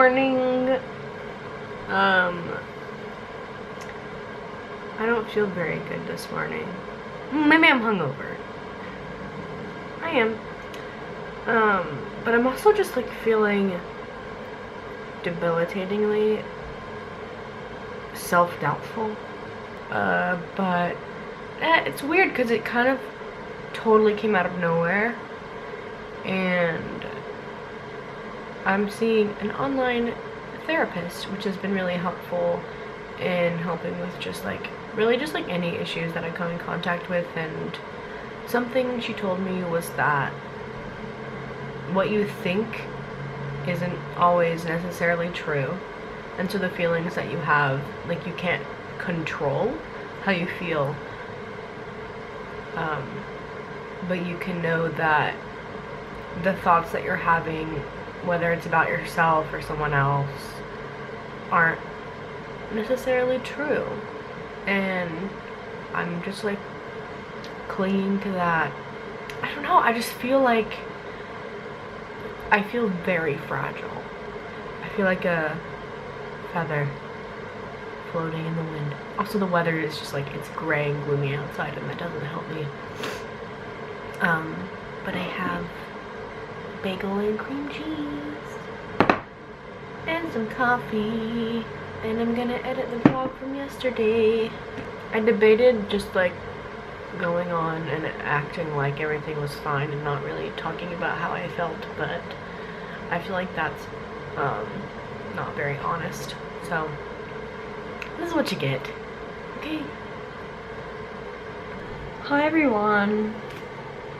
morning. I don't feel very good this morning. Maybe I'm hungover. I am. But I'm also just like feeling debilitatingly self-doubtful. But it's weird because it kind of totally came out of nowhere. And I'm seeing an online therapist, which has been really helpful in helping with just like really just like any issues that I come in contact with. And something she told me was that what you think isn't always necessarily true, and so the feelings that you have, like, you can't control how you feel, but you can know that the thoughts that you're having, whether it's about yourself or someone else, aren't necessarily true. And I'm just like clinging to that. I don't know, I just feel like I feel very fragile. I feel like a feather floating in the wind. Also, the weather is just like, it's gray and gloomy outside, and that doesn't help me. But I have bagel and cream cheese and some coffee, and I'm gonna edit the vlog from yesterday. I debated just like going on and acting like everything was fine and not really talking about how I felt, but I feel like that's not very honest. So this is what you get. Okay. Hi everyone.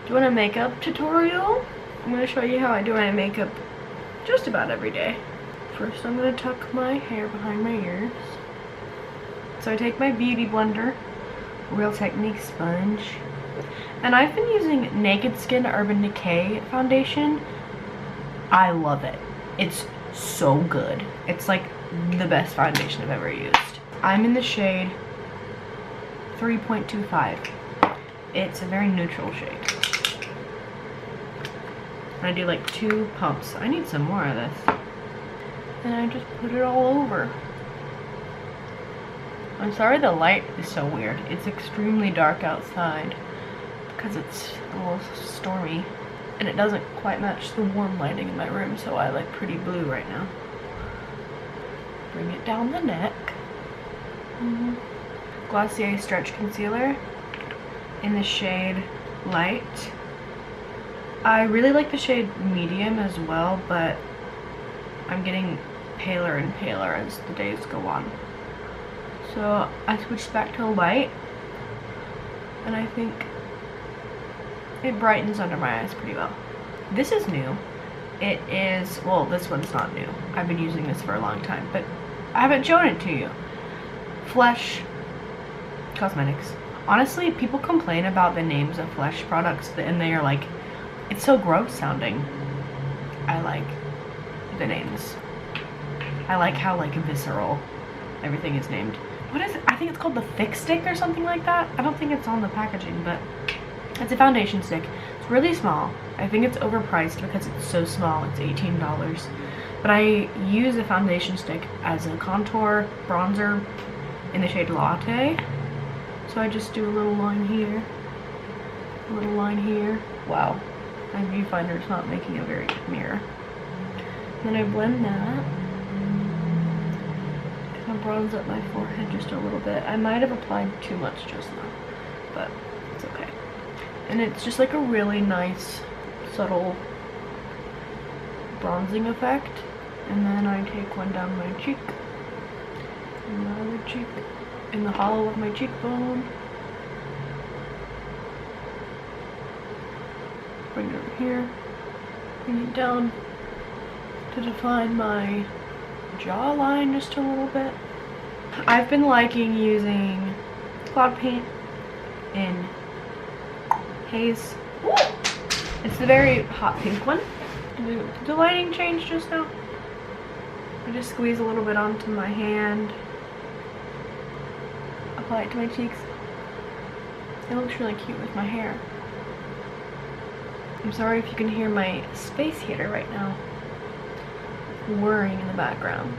Doing a makeup tutorial. I'm going to show you how I do my makeup just about every day. First I'm going to tuck my hair behind my ears. So I take my beauty blender, Real Technique sponge, and I've been using Naked Skin Urban Decay foundation. I love it. It's so good. It's like the best foundation I've ever used. I'm in the shade 3.25. It's a very neutral shade. I do like 2 pumps. I need some more of this. And I just put it all over. I'm sorry the light is so weird. It's extremely dark outside because it's a little stormy. And it doesn't quite match the warm lighting in my room, so I look pretty blue right now. Bring it down the neck. Glossier Stretch Concealer in the shade Light. I really like the shade Medium as well, but I'm getting paler and paler as the days go on. So I switched back to Light, and I think it brightens under my eyes pretty well. This is new. It is, well, this one's not new. I've been using this for a long time, but I haven't shown it to you. Flesh Cosmetics. Honestly, people complain about the names of Flesh products, and they are like, it's so gross sounding. I like the names. I like how like visceral everything is named. What is it? I think it's called the Thick Stick or something like that. I don't think it's on the packaging, but it's a foundation stick. It's really small. I think it's overpriced because it's so small. It's $18. But I use a foundation stick as a contour bronzer in the shade Latte. So I just do a little line here, a little line here. Wow, my viewfinder's not making a very good mirror. Then I blend that. Kind of bronze up my forehead just a little bit. I might have applied too much just now, but it's okay. And it's just like a really nice, subtle bronzing effect. And then I take one down my cheek, and my other cheek, in the hollow of my cheekbone. Bring it over here. Bring it down to define my jawline just a little bit. I've been liking using cloud paint in Haze. It's the very hot pink one. Did the lighting change just now? I just squeeze a little bit onto my hand. Apply it to my cheeks. It looks really cute with my hair. I'm sorry if you can hear my space heater right now. whirring in the background.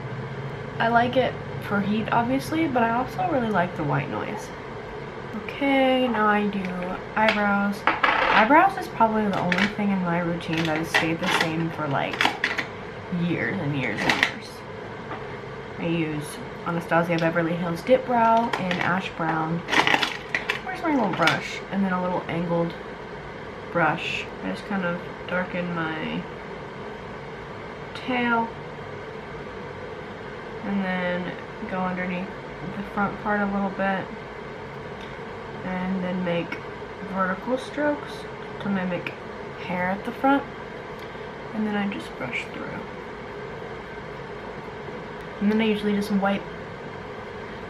I like it for heat, obviously, but I also really like the white noise. Okay, now I do eyebrows. Eyebrows is probably the only thing in my routine that has stayed the same for like years and years and years. I use Anastasia Beverly Hills Dip Brow in Ash Brown. Where's my little brush? And then a little angled brush. I just kind of darken my tail. And then go underneath the front part a little bit. And then make vertical strokes to mimic hair at the front. And then I just brush through. And then I usually just wipe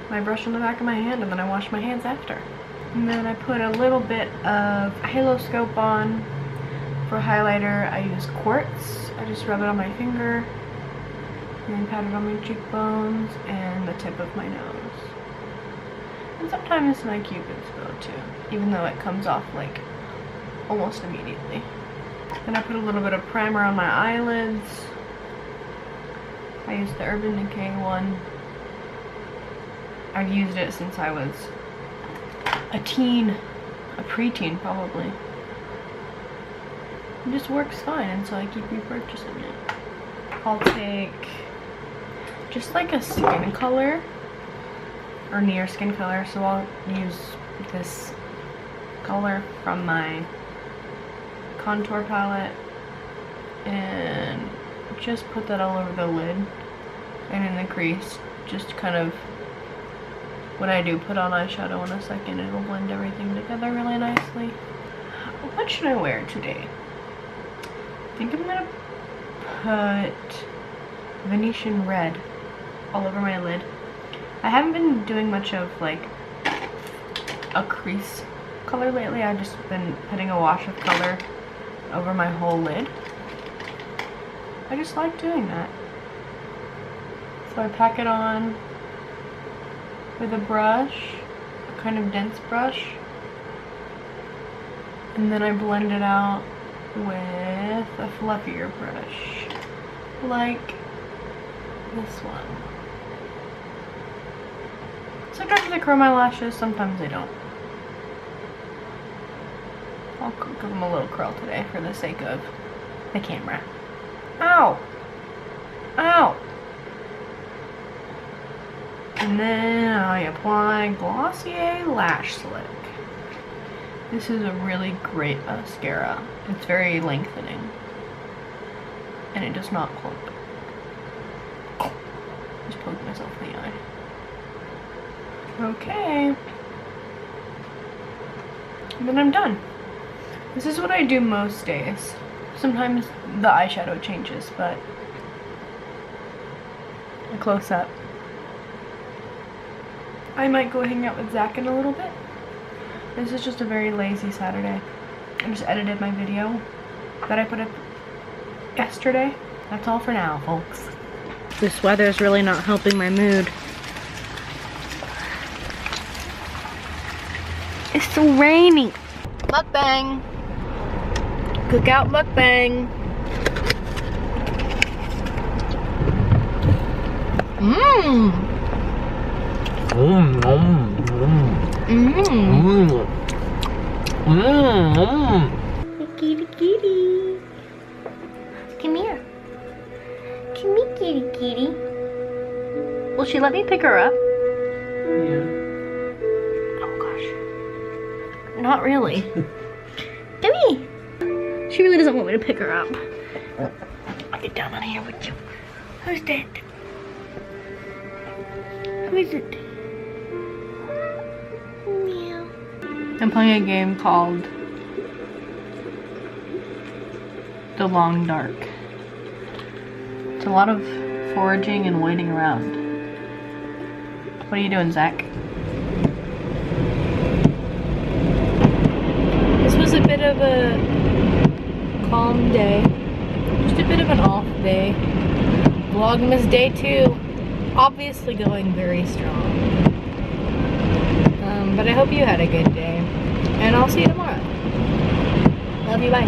my brush on the back of my hand, and then I wash my hands after. And then I put a little bit of Halo Scope on. For highlighter, I use Quartz. I just rub it on my finger, and then pat it on my cheekbones and the tip of my nose. And sometimes my Cupid's bow too, even though it comes off like almost immediately. Then I put a little bit of primer on my eyelids. I used the Urban Decay one. I've used it since I was a teen, a preteen probably. It just works fine, and so I keep repurchasing it. I'll take just like a skin color, or near skin color, so I'll use this color from my contour palette and just put that all over the lid and in the crease. Just kind of, when I do put on eyeshadow in a second, it'll blend everything together really nicely. What should I wear today? I think I'm gonna put Venetian red all over my lid. I haven't been doing much of like a crease color lately. I've just been putting a wash of color over my whole lid. I just like doing that. So I pack it on with a brush, a kind of dense brush, and then I blend it out with a fluffier brush, like this one. Sometimes I curl my lashes, sometimes I don't. I'll give them a little curl today for the sake of the camera. Ow! Ow! And then I apply Glossier Lash Slick. This is a really great mascara. It's very lengthening. And it does not clump. Just poked myself in the eye. Okay. And then I'm done. This is what I do most days. Sometimes the eyeshadow changes, but a close up. I might go hang out with Zach in a little bit. This is just a very lazy Saturday. I just edited my video that I put up yesterday. That's all for now, folks. This weather is really not helping my mood. It's so rainy. Mukbang. Cookout mukbang. Mmm. Kitty, kitty. Come here. Come here, kitty, kitty. Will she let me pick her up? Yeah. Oh gosh. Not really. Come here. She really doesn't want me to pick her up. I'll get down on here with you. Who's that? Who is it? Meow. I'm playing a game called The Long Dark. It's a lot of foraging and waiting around. What are you doing, Zach? This was a bit of a calm day. Just a bit of an off day. Vlogmas day 2. Obviously going very strong. But I hope you had a good day. And I'll see you tomorrow. Love you, bye.